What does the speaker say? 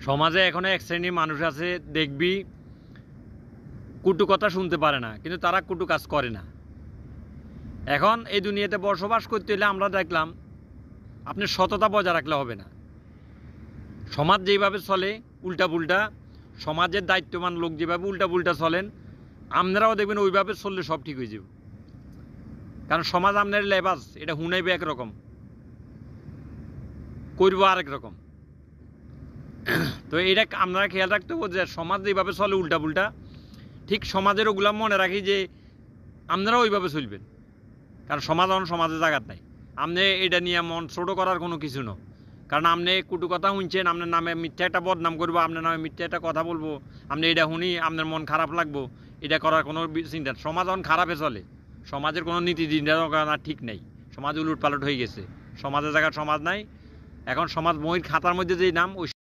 সমাজে এখনো এক শ্রেণীর মানুষ আছে, দেখবি কুটু কথা শুনতে পারে না, কিন্তু তারা কুটু কাজ করে না। এখন এই দুনিয়াতে বসবাস করতে হলে আমরা দেখলাম আপনি সততা বজায় রাখলে হবে না। সমাজ যেভাবে চলে উল্টা পুল্টা, সমাজের দায়িত্ববান লোক যেভাবে উল্টা পুল্টা চলেন, আপনারাও দেখবেন ওইভাবে চললে সব ঠিক হয়ে যাবে। কারণ সমাজ আপনার লেবাস, এটা হুনাইবে একরকম, করবো আরেক রকম। তো এটা আপনারা খেয়াল রাখতে হবে যে সমাজ যেভাবে চলে উল্টা পুল্টা, ঠিক সমাজের ওগুলা মনে রাখি যে আপনারাও ওইভাবে চলবেন। কারণ সমাজ এখন সমাজের জায়গাত নাই। আপনি এটা নিয়ে মন ছোট করার কোনো কিছু না। কারণ আপনি কুটু কথা শুনছেন, আপনার নামে মিথ্যা একটা বদনাম করবো, আপনার নামে মিথ্যা একটা কথা বলবো, আপনি এটা শুনি আপনার মন খারাপ লাগবো, এটা করার কোনো চিন্তা। সমাজ এখন খারাপে চলে, সমাজের কোনো নীতি চিন্তা ঠিক নেই, সমাজ উলট পালট হয়ে গেছে, সমাজের জায়গায় সমাজ নাই। এখন সমাজ বইয়ের খাতার মধ্যে যেই নাম ওই